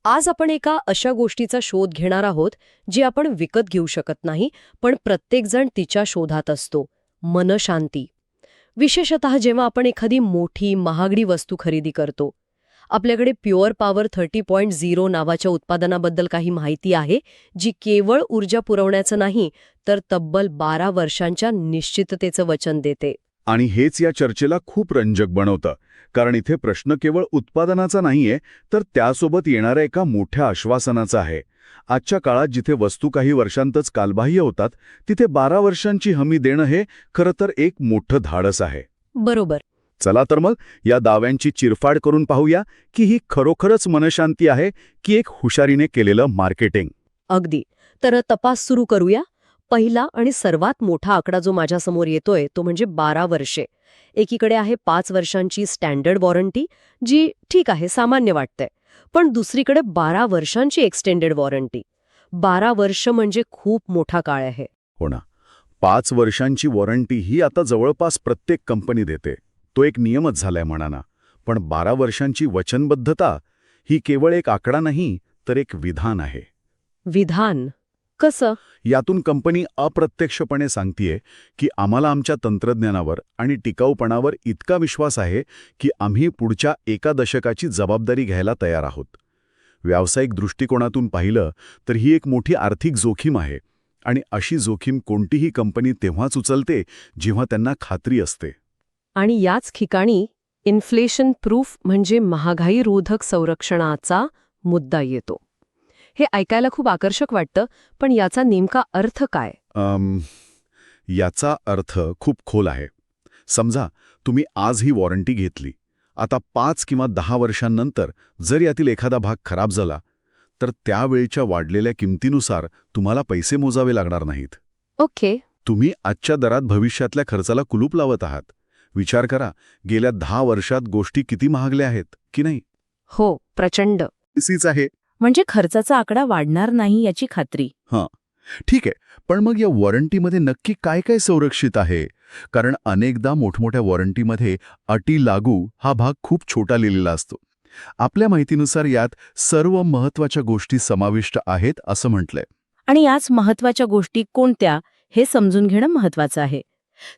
आज आपण एका अशा गोष्टीचा शोध घेणार आहोत जी आपण विकत घेऊ शकत नाही, पण प्रत्येकजण तिच्या शोधात असतो: मनशांती. विशेषतः जेव्हा आपण एखादी मोठी महागडी वस्तू खरेदी करतो. आपल्याकडे प्युअर पॉवर 30.0 नावाच्या उत्पादनाबद्दल काही माहिती आहे, जी केवळ ऊर्जा पुरवण्याचं नाही, तर तब्बल 12 वर्षांच्या निश्चिततेचं वचन देते. आणि हेच या चर्चेला खूप रंजक बनवतं, कारण इथे प्रश्न केवळ उत्पादनाचा नाहीये, तर त्यासोबत येणाऱ्या एका मोठ्या आश्वासनाचा आहे. आजच्या काळात जिथे वस्तू काही वर्षांतच कालबाह्य होतात, तिथे 12 वर्षांची हमी देणं हे खरं तर एक मोठं धाडस आहे. बरोबर. चला तर मग या दाव्यांची चिरफाड करून पाहूया की ही खरोखरच मनशांती आहे की एक हुशारीने केलेलं मार्केटिंग. अगदी. तर तपास सुरू करूया. पहिला आणि सर्वात मोठा आकडा जो माझ्यासमोर येतोय तो म्हणजे 12 वर्षे. एकीकडे आहे 5 वर्षांची स्टँडर्ड वॉरंटी, जी ठीक आहे, सामान्य वाटतंय. पण दुसरीकडे 12 वर्षांची एक्सटेंडेड वॉरंटी. 12 वर्ष म्हणजे खूप मोठा काळ आहे. हो ना. 5 वर्षांची वॉरंटी ही आता जवळपास प्रत्येक कंपनी देते. तो एक नियमच झालाय म्हणाना. पण 12 वर्षांची वचनबद्धता ही केवळ एक आकडा नाही, तर एक विधान आहे. विधान कसं? यातून कंपनी अप्रत्यक्षपणे सांगतेय की आम्हाला आमच्या तंत्रज्ञानावर आणि टिकाऊपणावर इतका विश्वास आहे की आम्ही पुढच्या 1 दशकाची जबाबदारी घ्यायला तयार आहोत. व्यावसायिक दृष्टिकोनातून पाहिलं तर ही एक मोठी आर्थिक जोखीम आहे, आणि अशी जोखीम कोणतीही कंपनी तेव्हाच उचलते जेव्हा त्यांना खात्री असते. आणि याच ठिकाणी इन्फ्लेशन प्रूफ म्हणजे महागाईरोधक संरक्षणाचा मुद्दा येतो. हे ऐकायला खूप आकर्षक वाटतं, पण याचा नेमका अर्थ काय? याचा अर्थ खूप खोल आहे. समजा तुम्ही आज ही वॉरंटी घेतली. आता 5 किंवा 10 वर्षांनंतर जर यातील एखादा भाग खराब झाला, तर त्यावेळच्या वाढलेल्या किमतीनुसार तुम्हाला पैसे मोजावे लागणार नाहीत. ओके. तुम्ही आजच्या दरात भविष्यातल्या खर्चाला कुलूप लावत आहात. विचार करा, गेल्या 10 वर्षात गोष्टी किती महागल्या आहेत की नाही? हो, प्रचंड. तशीच आहे. म्हणजे खर्चाचा आकडा वाढणार नाही याची खात्री. हां, ठीक आहे. पण मग या वॉरंटीमध्ये नक्की काय काय संरक्षित आहे? कारण अनेकदा मोठमोठ्या वॉरंटीमध्ये अटी लागू हा भाग खूप छोटा लिहिलेला असतो. आपल्या माहितीनुसार यात सर्व महत्त्वाच्या गोष्टी समाविष्ट आहेत असं म्हटलंय. आणि याच महत्त्वाच्या गोष्टी कोणत्या हे समजून घेणं महत्त्वाचं आहे.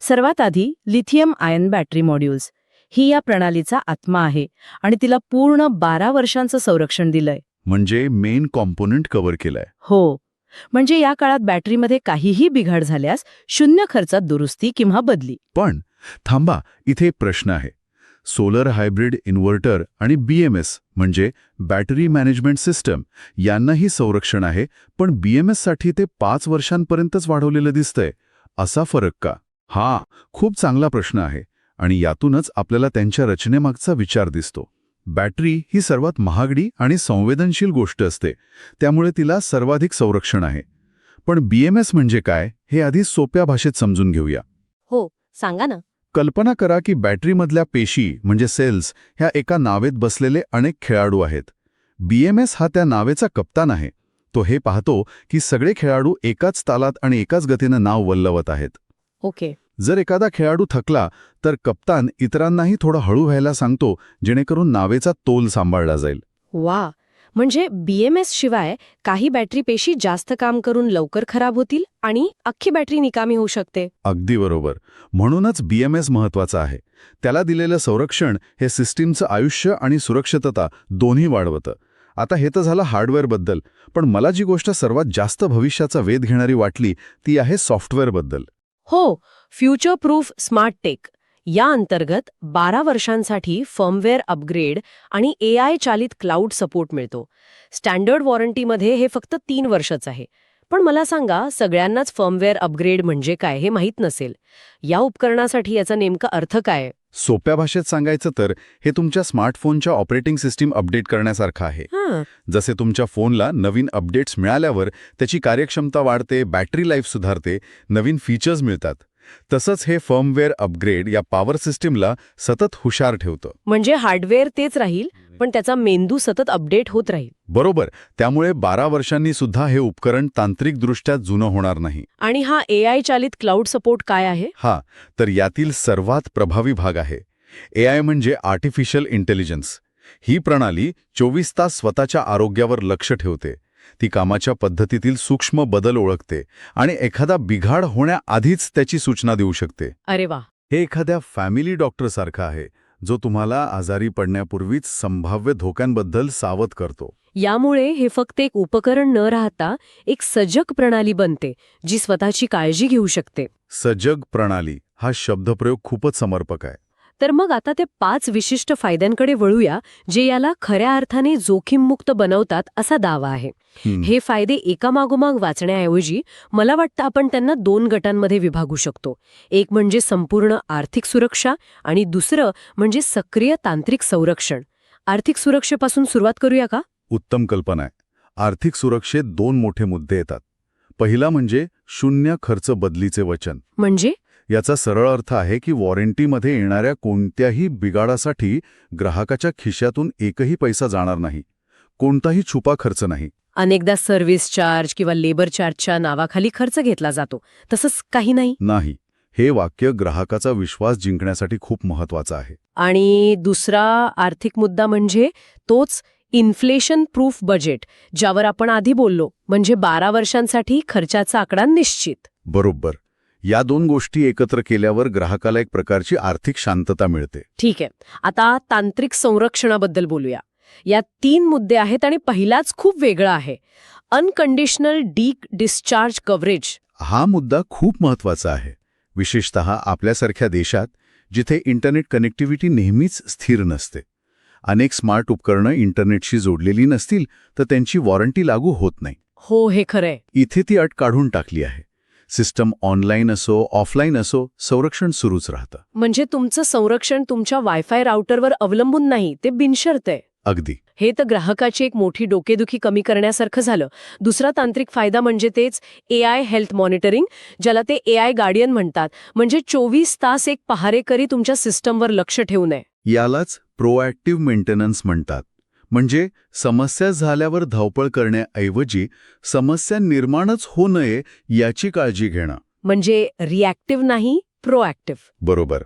सर्वात आधी लिथियम आयन बॅटरी मॉड्यूल्स ही या प्रणालीचा आत्मा आहे, आणि तिला पूर्ण 12 वर्षांचं संरक्षण दिलंय. म्हणजे मेन कॉम्पोनंट कव्हर केलाय. हो. म्हणजे या काळात बॅटरीमध्ये काहीही बिघाड झाल्यास 0 खर्चात दुरुस्ती किंवा बदली. पण थांबा, इथे एक प्रश्न आहे. सोलर हायब्रिड इन्व्हर्टर आणि BMS म्हणजे बॅटरी मॅनेजमेंट सिस्टम यांनाही संरक्षण आहे, पण BMS साठी ते 5 वर्षांपर्यंतच वाढवलेलं दिसतंय. असा फरक का? हा खूप चांगला प्रश्न आहे, आणि यातूनच आपल्याला त्यांच्या रचनेमागचा विचार दिसतो. बॅटरी ही सर्वात महागडी आणि संवेदनशील गोष्ट असते, त्यामुळे तिला सर्वाधिक संरक्षण आहे. पण BMS म्हणजे काय हे आधी सोप्या भाषेत समजून घेऊया. हो, सांगा ना. कल्पना करा की बॅटरीमधल्या पेशी म्हणजे सेल्स ह्या एका नावेत बसलेले अनेक खेळाडू आहेत. BMS हा त्या नावेचा कप्तान आहे. तो हे पाहतो की सगळे खेळाडू एकाच तालात आणि एकाच गतीनं नाव वल्लवत आहेत. ओके. जर एखादा खेळाडू थकला तर कप्तान इतरांनाही थोडं हळू व्हायला सांगतो, जेणेकरून नावेचा तोल सांभाळला जाईल. वा. म्हणजे BMS शिवाय काही बॅटरी पेशी जास्त काम करून लवकर खराब होतील आणि अख्खी बॅटरी निकामी होऊ शकते. अगदी बरोबर. म्हणूनच BMS महत्वाचा आहे. त्याला दिलेलं संरक्षण हे सिस्टीमचं आयुष्य आणि सुरक्षितता दोन्ही वाढवतं. आता हे तर झालं हार्डवेअरबद्दल, पण मला जी गोष्ट सर्वात जास्त भविष्याचा वेध घेणारी वाटली ती आहे सॉफ्टवेअरबद्दल. हो, फ्युचर प्रूफ स्मार्ट टेक. या अंतर्गत 12 वर्षांसाठी फर्मवेअर अपग्रेड आणि AI चालित क्लाउड सपोर्ट मिळतो. स्टँडर्ड वॉरंटीमध्ये हे फक्त 3 वर्षच आहे. पण मला सांगा, सगळ्यांनाच फर्मवेअर अपग्रेड म्हणजे काय हे माहीत नसेल. या उपकरणासाठी याचा नेमका अर्थ काय? सोप्या भाषेत सांगायचं तर हे तुमच्या स्मार्टफोनच्या ऑपरेटिंग सिस्टीम अपडेट करण्यासारखं आहे. जसे तुमच्या फोनला नवीन अपडेट्स मिळाल्यावर त्याची कार्यक्षमता वाढते, बॅटरी लाईफ सुधारते, नवीन फीचर्स मिळतात, तसंच हे फर्मवेअर अपग्रेड या पॉवर सिस्टीमला सतत हुशार ठेवतं. म्हणजे हार्डवेअर तेच राहील, पण त्याचा मेंदू सतत अपडेट होत राहील. बरोबर. त्यामुळे 12 वर्षांनी सुद्धा हे उपकरण तांत्रिकदृष्ट्या जुनं होणार नाही. आणि हा AI चालित क्लाउड सपोर्ट काय आहे? तर यातील सर्वात प्रभावी भाग आहे AI म्हणजे आर्टिफिशियल इंटेलिजन्स. ही प्रणाली 24 तास स्वतःच्या आरोग्यावर लक्ष ठेवते. ती कामाच्या पद्धतीतील सूक्ष्म बदल ओळखते आणि एखादा बिघाड होण्याआधीच त्याची सूचना देऊ शकते. अरे वा. हे एखाद्या फॅमिली डॉक्टरसारखं आहे, जो तुम्हाला आजारी पडण्यापूर्वीच संभाव्य धोक्यांबद्दल सावध करतो. यामुळे हे फक्त एक उपकरण न राहता एक सजग प्रणाली बनते, जी स्वतःची काळजी घेऊ शकते. सजग प्रणाली हा शब्दप्रयोग खूपच समर्पक आहे. तर मग आता ते 5 विशिष्ट फायद्यांकडे वळूया, जे याला खऱ्या अर्थाने जोखीममुक्त बनवतात असा दावा आहे. हे फायदे एकामागोमाग वाचण्याऐवजी मला वाटतं आपण त्यांना 2 गटांमध्ये विभागू शकतो. एक म्हणजे संपूर्ण आर्थिक सुरक्षा आणि दुसरं म्हणजे सक्रिय तांत्रिक संरक्षण. आर्थिक सुरक्षेपासून सुरुवात करूया का? उत्तम कल्पना आहे. आर्थिक सुरक्षेत 2 मोठे मुद्दे येतात. पहिला म्हणजे शून्य खर्च बदलीचे वचन. म्हणजे याचा सरळ अर्थ आहे की वॉरंटीमध्ये येणाऱ्या कोणत्याही बिघाडासाठी ग्राहकाच्या खिशातून एकही पैसा जाणार नाही. कोणताही छुपा खर्च नाही. अनेकदा सर्व्हिस चार्ज किंवा लेबर चार्जच्या नावाखाली खर्च घेतला जातो, तसंच काही नाही. नाही. हे वाक्य ग्राहकाचा विश्वास जिंकण्यासाठी खूप महत्वाचं आहे. आणि दुसरा आर्थिक मुद्दा म्हणजे तोच इन्फ्लेशन प्रूफ बजेट, ज्यावर आपण आधी बोललो, म्हणजे 12 वर्षांसाठी खर्चाचा आकडा निश्चित. बरोबर. या 2 गोष्टी एकत्र केल्यावर ग्राहकाला एक प्रकारची आर्थिक शांतता मिळते. ठीक आहे. आता तांत्रिक संरक्षणाबद्दल बोलूया. यात 3 मुद्दे आहेत आणि पहिलाच खूप वेगळा आहे. Unconditional discharge coverage. हा मुद्दा खूप महत्वाचा आहे, विशेषतः आपल्यासारख्या देशात जिथे इंटरनेट कनेक्टिव्हिटी नेहमीच स्थिर नसते. अनेक स्मार्ट उपकरणं इंटरनेटशी जोडलेली नसतील तर त्यांची वॉरंटी लागू होत नाही. हो, हे खरंय. इथे ती अट काढून टाकली आहे. सिस्टम ऑनलाईन असो ऑफलाईन असो, संरक्षण सुरूच राहतं. म्हणजे तुमचं संरक्षण तुमच्या वायफाय राउटरवर अवलंबून नाही, ते बिनशर्त आहे. अगदी. हे तर ग्राहकाची एक मोठी डोकेदुखी कमी करण्यासारखं झालं. दुसरा तांत्रिक फायदा म्हणजे तेच AI हेल्थ मॉनिटरिंग, ज्याला ते AI गार्डियन म्हणतात. म्हणजे 24 तास एक पहारेकरी तुमच्या सिस्टमवर लक्ष ठेवू नये. यालाच प्रोॲक्टिव्ह मेंटेनन्स म्हणतात. म्हणजे समस्या झाल्यावर धावपळ करण्याऐवजी समस्या निर्माणच होऊ नये याची काळजी घेणं. म्हणजे रिॲक्टिव्ह नाही, प्रोॲक्टिव्ह. बरोबर.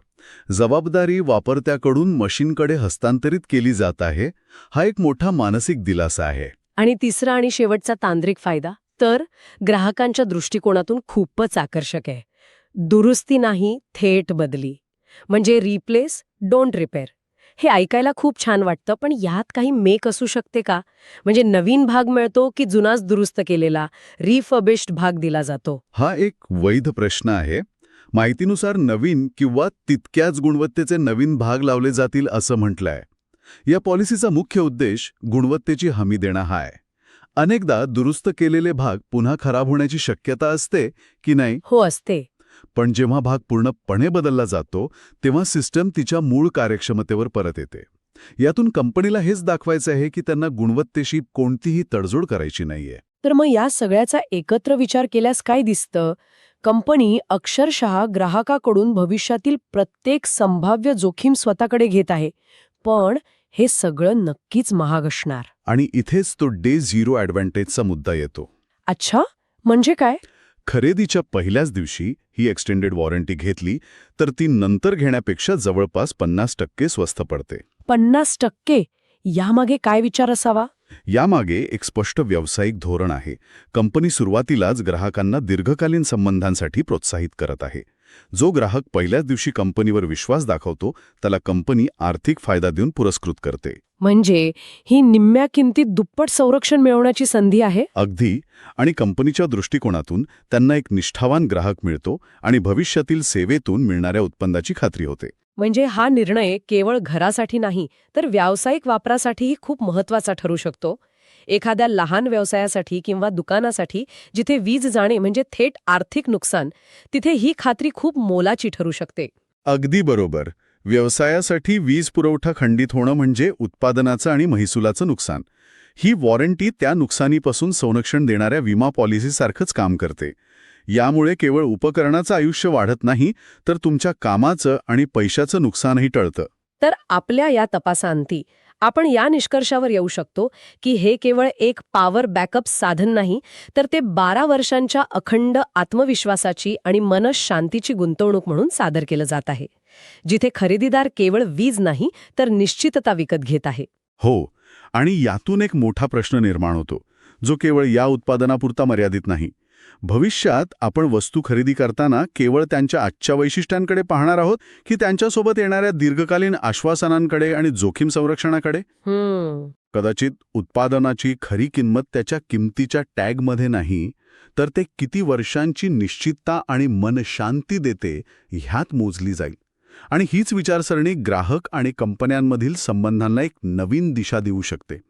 जबाबदारी वापरत्याकडून मशीनकडे हस्तांतरित केली जात आहे. हा एक मोठा मानसिक दिलासा आहे. आणि तिसरा आणि शेवटचा तांत्रिक फायदा तर ग्राहकांच्या दृष्टिकोनातून खूपच आकर्षक आहे. दुरुस्ती नाही, थेट बदली. म्हणजे रिप्लेस, डोंट रिपेअर. हे ऐकायला खूप छान वाटतं, पण यात काही मेक असू शकते का? म्हणजे नवीन भाग मिळतो की जुनाच दुरुस्त केलेला रिफर्बिश्ड भाग दिला जातो? हा एक वैध प्रश्न आहे. माहितीनुसार नवीन किंवा तितक्याच गुणवत्तेचे नवीन भाग लावले जातील असं म्हटलंय. या पॉलिसीचा मुख्य उद्देश गुणवत्तेची हमी देणं हा आहे. अनेकदा दुरुस्त केलेले भाग पुन्हा खराब होण्याची शक्यता असते की नाही? हो, असते. पण जेव्हा भाग पूर्णपणे बदलला जातो तेव्हा सिस्टम तिच्या मूळ कार्यक्षमतेवर परत येते. यातून कंपनीला हेच दाखवायचं आहे की त्यांना गुणवत्तेशी कोणतीही तडजोड करायची नाहीये. तर मग या सगळ्याचा एकत्र विचार केल्यास काय दिसतं? कंपनी अक्षरशः ग्राहकाकडून भविष्यातील प्रत्येक संभाव्य जोखीम स्वतःकडे घेत आहे. पण हे सगळं नक्कीच महाग असणार. आणि इथेच तो डे झिरो ॲडव्हान्टेजचा मुद्दा येतो. अच्छा, म्हणजे काय? खरेदीच्या पहिल्याच दिवशी ही एक्सटेंडेड वॉरंटी घेतली तर ती नंतर घेण्यापेक्षा जवळपास 50% स्वस्त पडते. 50%? यामागे काय विचार असावा? यामागे एक स्पष्ट व्यावसायिक धोरण आहे. कंपनी सुरुवातीलाच ग्राहकांना दीर्घकालीन संबंधांसाठी प्रोत्साहित करत आहे. जो ग्राहक पहिल्याच दिवशी कंपनीवर विश्वास दाखवतो त्याला कंपनी आर्थिक फायदा देऊन पुरस्कृत करते. म्हणजे ही निम्म्या किमतीत दुप्पट संरक्षण मिळवण्याची संधी आहे. अगदी. आणि कंपनीच्या दृष्टिकोनातून त्यांना एक निष्ठावान ग्राहक मिळतो आणि भविष्यातील सेवेतून मिळणाऱ्या उत्पन्नाची खात्री होते. म्हणजे हा निर्णय केवळ घरासाठी नाही तर व्यावसायिक वापरासाठीही खूप महत्वाचा ठरू शकतो. एखाद्या लहान व्यवसायासाठी किंवा दुकानासाठी जिथे वीज जाणे म्हणजे थेट आर्थिक नुकसान, तिथे ही खात्री खूप मोलाची ठरू शकते. अगदी बरोबर. व्यवसायासाठी वीज पुरवठा खंडित होणं म्हणजे उत्पादनाचं आणि महसुलाचं नुकसान. ही वॉरंटी त्या नुकसानीपासून संरक्षण देणाऱ्या विमा पॉलिसीसारखंच काम करते. यामुळे केवळ उपकरणाचं आयुष्य वाढत नाही तर तुमच्या कामाचं आणि पैशाचं नुकसानही टळतं. तर आपल्या या तपासांती आपण या निष्कर्षावर येऊ शकतो की हे केवळ एक पॉवर बॅकअप साधन नाही तर ते 12 वर्षांच्या अखंड आत्मविश्वासाची आणि मनःशांतीची गुंतवणूक म्हणून सादर केलं जात आहे, जिथे खरेदीदार केवळ वीज नाही तर निश्चितता विकत घेत आहे. हो, आणि यातून एक मोठा प्रश्न निर्माण होतो, जो केवळ या उत्पादनापुरता मर्यादित नाही. भविष्यात आपण वस्तू खरेदी करताना केवळ त्यांच्या आजच्या वैशिष्ट्यांकडे पाहणार आहोत की त्यांच्यासोबत येणाऱ्या दीर्घकालीन आश्वासनांकडे आणि जोखीम संरक्षणाकडे? कदाचित उत्पादनाची खरी किंमत त्याच्या किमतीच्या टॅगमध्ये नाही, तर ते किती वर्षांची निश्चितता आणि मनशांती देते ह्यात मोजली जाईल. आणि हीच विचारसरणी ग्राहक आणि कंपन्यांमधील संबंधांना एक नवीन दिशा देऊ शकते.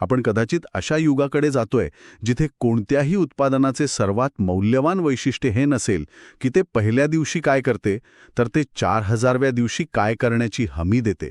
आपण कदाचित अशा युगाकडे जातोय जिथे कोणत्याही उत्पादनाचे सर्वात मौल्यवान वैशिष्ट्य हे नसेल की ते पहिल्या दिवशी काय करते, तर ते 4000व्या दिवशी काय करण्याची हमी देते.